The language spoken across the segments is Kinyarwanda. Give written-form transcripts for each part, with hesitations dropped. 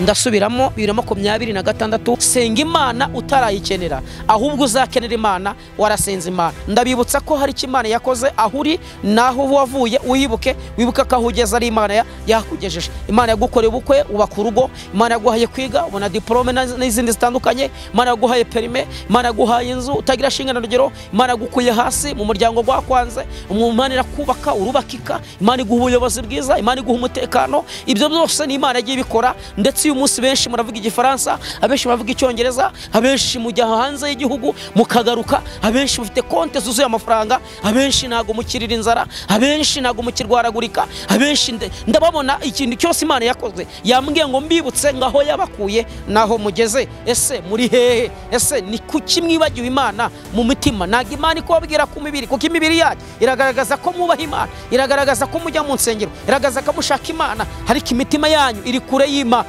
ndasubiramo 2026 senga Imana utarayikenera ahubwo uzakenera Imana warasenze Imana. Ndabibutsa ko hari Imana yakoze ahuri naho wavuye uyibuke wibuka kahugeza ari Imana yakugejeje. Imana yagukoreye ubukwe ubaka urugo, Imana yaguhaye kwiga ubona diplome n'izindi zitandukanye, Imana yaguhaye perime, Imana yaguhaye inzu utagira shingana rugero, Imana yagukuye hasi mu muryango gwakwanze, Imana irakubaka urubakika, Imana iguha ubuyobozi bwiza, Imana iguha umutekano. Ibyo byose ni Imana yagiye bikora. Ndetse uyu munsi benshi muravuga igifaransa, abenshi bavuga icyongereza, abenshi mujya hanze y'igihugu mukagaruka, abenshi mufite konte zuzuye amafaranga, abenshi nago mukirira inzara, abenshi nago mukirwaragurika, abenshi ndababona ikintu cyose Imana yakoze. Yambwiye ngo mbibutse ngaho yabakuye naho mugeze. Ese muri hehe? Ese ni kuki mwibagiwe Imana mu mitima? Naga Imana ikobwira ku mibiri, kuko imibiri yacu iragaragaza ko mubaha Imana, iragaragaza ko mujya mu nsengero, iragaragaza ko mushaka Imana, ariko imitima yanyu iri kure y'Imana.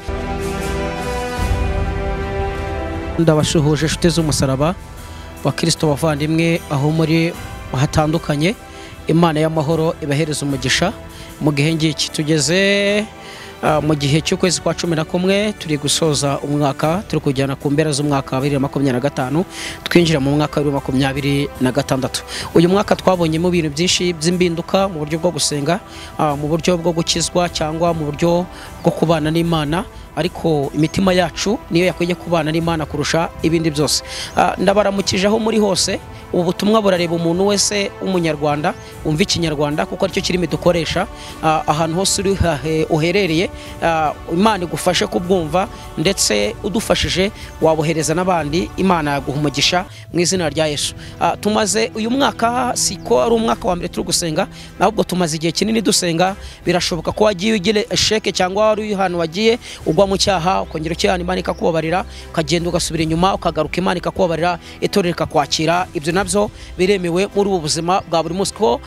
Ndabashuhuje inshuti z'umusaraba wa Kristo bavandimwe aho muri hatandukanye. Imana y'amahoro ibahereza umugisha mu gihe ngiki tugeze mu gihe cy'ukwezi kwa 11 turi gusoza umwaka, turi kujyana ku mbera z'umwaka 2025 twinjira mu mwaka wa 2026. Uyu mwaka twabonyemo ibintu byinshi by'imbinduka mu buryo bwo gusenga, mu buryo bwo gukizwa cyangwa mu buryo bwo kubana n'Imana, ariko imitima yacu niyo yakwiye kubana n'Imana kurusha ibindi byose. Ndabaramukije aho muri hose. Ubu butumwa burareba umuntu wese w'umunyarwanda umva ikinyarwanda, kuko aricyo kirimi dukoresha ahantu hose uri uherereye. Imana igufashe kubwumva, ndetse udufashije wabohereza n'abandi. Imana yaguha umugisha mu izina rya Yesu. Tumaze uyu mwaka siko ari umwaka wa mbere turi gusenga, ahubwo tumaze igihe kinini dusenga. Birashoboka ko wagiye ugire sheke cyangwa wari ahantu wagiye ugwa mu cyaha, ukongera cyane Imana ikakubabarira, ukagenda ugasubira inyuma, ukagaruka Imana ikakubabarira, itorero rikakwakira. Ibyo nabyo biremewe muri ubu buzima bwa buri munsi. Ko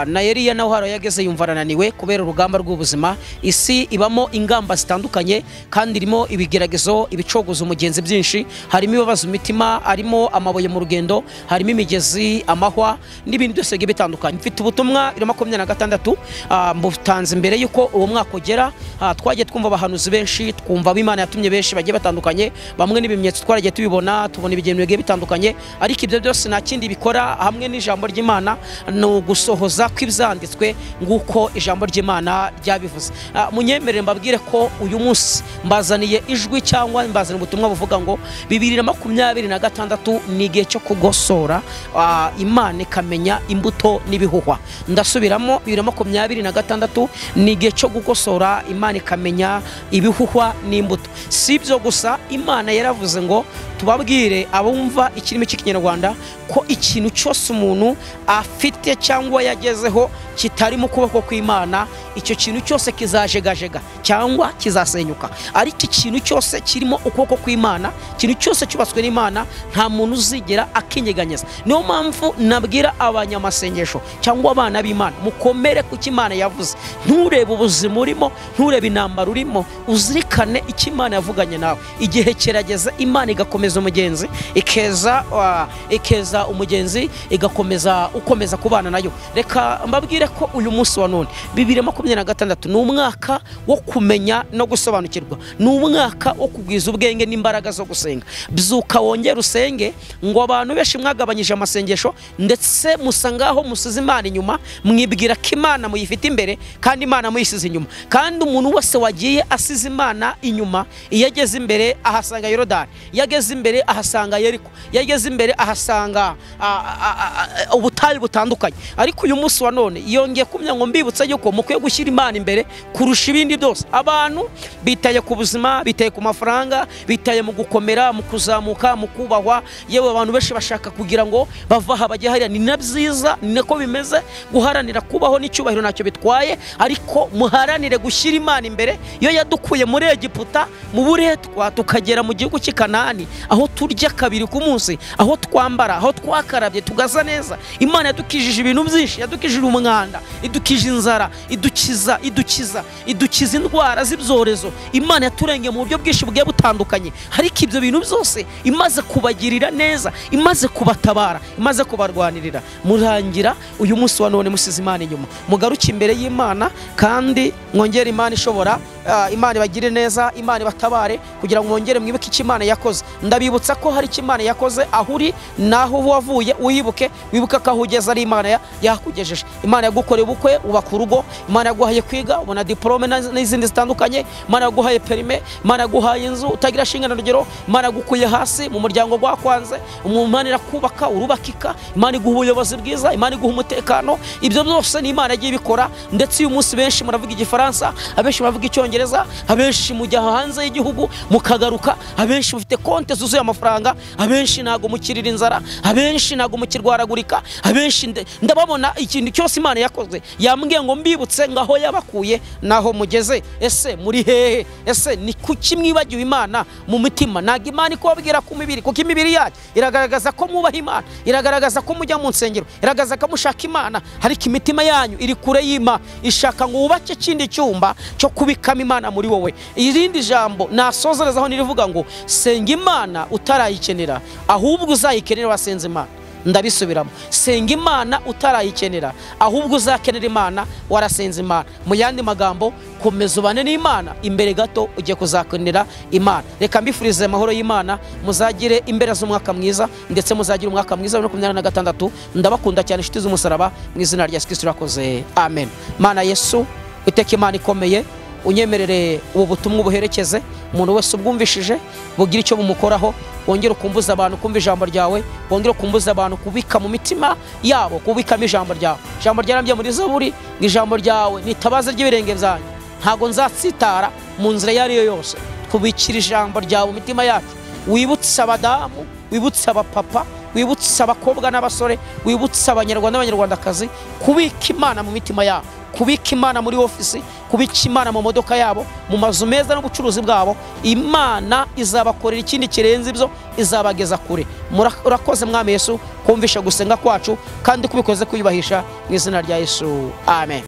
na Eliya naho haro yageze yumva arananiwe kubera urugamba rw'ubuzima. Isi ibamo ingamba zitandukanye kandi irimo ibigeragezo, ibicogoza umugenzi byinshi. Harimo ibibazo imitima, harimo amabuye mu rugendo, harimo imigezi, amahwa n'ibindi byose bitandukanye. Mfite ubutumwa 2026 mbutanze mbere yuko uwo mwaka ugera. Twagiye twumva abahanuzi benshi, twumva Imana yatumye benshi bagiye batandukanye, bamwe n'ibimenyetso twaragiye tubibona, tubona ibigendo bigiye bitandukanye. Ariko ibyo byose nta kindi bikora hamwe n'ijambo ry'Imana no gusohoza kw'ibyanditswe nguko ijambo ry'Imana ryabivuze. Munyemerere mbabwire ko uyu munsi mbazaniye ijwi cyangwa mbazaniye ubutumwa buvuga ngo 2026 ni igihe cyo kugosora, Imana ikamenya imbuto n'ibihuhwa. Ndasubiramo 2026 ni igihe cyo gukosora, Imana ikamenya ibihuhwa n'imbuto. Si ibyo gusa, Imana yaravuze ngo tubabwire abumva ikirimi cy'ikinyarwanda ko ikintu cyose umuntu afite cyangwa yagezeho kitari mu kuboko kw'Imana, icyo kintu cyose kizajegajega cyangwa kizasenyuka. Ariko ikintu cyose kirimo ukuboko kw'Imana, ikintu cyose cyubatswe n'Imana, nta muntu uzigera akinyeganyeza. Niyo mpamvu nabwira abanyamasengesho cyangwa abana b'Imana, mukomere ku cy'Imana yavuze. Nturebe ubuzima urimo, nturebe intambara urimo, uzirikane icyo Imana yavuganye nawe. Igihe kirageze Imana igakomeza umugenzi, ikeza umugenzi, igakomeza ukomeza kubana nayo. Reka mbabwire ko uyu munsi wa none 2026 ni umwaka wo kumenya no gusobanukirwa, ni umwaka wo kugwiza ubwenge n'imbaraga zo gusenga. Byuka wongera usenge, ngo abantu benshi mwagabanyije amasengesho ndetse musangaho musize Imana inyuma, mwibwira ko Imana muyifite imbere kandi Imana muyisize inyuma. Kandi umuntu wese wagiye asize Imana inyuma, iyo ageze imbere ahasanga Yorodani, yageze imbere ahasanga Yeriko, yageze imbere ahasanga ubutayu butandukanye. Ariko uyu munsi wa none yongeye kumya ngo mbibutsa yuko mukwiye gushyira Imana imbere kurusha ibindi byose. Abantu bitaye ku buzima, bitaye ku mafaranga, bitaye mu gukomera, mu kuzamuka, mu kubahwa. Yewe abantu benshi bashaka kugira ngo bavaha bajye hariya. Ni nabyiza, ni nako bimeze. Guharanira kubaho n'icyubahiro ntacyo bitwaye, ariko muharanire gushyira Imana imbere. Yo yadukuye muri Egiputa mu buretwa tukagera mu gihugu cy'i Kanani, aho turya kabiri ku munsi, aho twambara, aho twakarabye tugaza neza. Imana yadukijije ibintu byinshi, yadukijije umwanda, idukije inzara, idukiza indwara z'ibyorezo. Imana yaturengeye mu buryo bwinshi bugiye butandukanye. Ariko ibyo bintu byose imaze kubagirira neza, imaze kubatabara, imaze kubarwanirira. Murangira uyu munsi wa none musize Imana inyuma, mugaruke imbere y'Imana kandi mwongere Imana ishobora Imana ibagire neza, Imana ibatabare kugira ngo mwongere mwibuke icyo Imana yakoze. Ndabibutsa ko hari icyo Imana yakoze aho uri naho wavuye, uyibuke wibuka ko ahugeza ari Imana yakugejeje. Imana yagukoreye ubukwe ubaka urugo, Imana yaguhaye kwiga ubona diplome n'izindi zitandukanye, Imana yaguhaye perime, Imana yaguhaye inzu utagira shingana rugero, Imana yagukuye hasi mu muryango gwakwanze, Imana irakubaka urubakika, Imana iguha ubuyobozi bwiza, Imana iguha umutekano. Ibyo byose ni Imana yagiye bikora. Ndetse uyu munsi benshi muravuga igifaransa, abenshi muravuga icyongereza, abenshi mujya hanze y'igihugu mukagaruka, abenshi mufite konte zuzuye amafaranga, abenshi nago mukirira inzara, abenshi nago mukirwaragurika, abenshi ndababona ikintu cyose Imana yakoze. Yambwiye ngo mbibutse ngaho yabakuye naho mugeze. Ese muri hehe? Ese ni kuki mwibagiwe Imana mu mutima? Naga Imana ikobabwira ku mibiri, kuko imibiri yacu iragaragaza ko mwubaha Imana, iragaragaza ko mujya mu nsengero, iragaragaza ko mushaka Imana, ariko imitima yanyu iri kure y'Imana. Ishaka ngo wubake ikindi cyumba cyo kubikama Imana muri wowe. Irindi jambo nasozerezaho nirivuga ngo senga Imana utarayikenera, ahubwo uzayikenera wasenze Imana. Ndabisubiramo, senga Imana utarayikenera, ahubwo uzakenera Imana warasenze Imana. Mu yandi magambo, komeza ubane n'Imana, imbere gato ugiye kuzakenera Imana. Reka mbifurize amahoro y'Imana, muzagire imbere z'umwaka mwiza, ndetse muzagire umwaka mwiza wa 2026. Ndabakunda cyane inshuti z'umusaraba, mu izina rya Yesu Kristo urakoze, amen. Mana Yesu, iteka Imana ikomeye, unyemerere ubu butumwa buherekeze umuntu wese ubwumvishije, bugira icyo bumukoraho. Wongere ukumbuza abantu kumva ijambo ryawe, wongere ukumbuza abantu kubika mu mitima yabo, kubikamo ijambo ryawe. Ijambo ryarambye muri Zaburi, ngo ijambo ryawe nitabaza ry'ibirenge byanjye, ntago nzatsitara mu nzira yari yo yose. Kubikira ijambo ryawe mu mitima yacu, wibutse abadamu, wibutse abapapa, wibutse abakobwa n'abasore, wibutse abanyarwanda n'abanyarwandakazi kubika Imana mu mitima yabo, kubika Imana muri ofisi, kubika Imana mu modoka yabo, mu mazu meza n'ubucuruzi bwabo. Imana izabakorera ikindi kirenze ibyo, izabageza kure. Urakoze Mwami Yesu kumvisha gusenga kwacu, kandi kubikoze kuyubahisha mu izina rya Yesu, amen.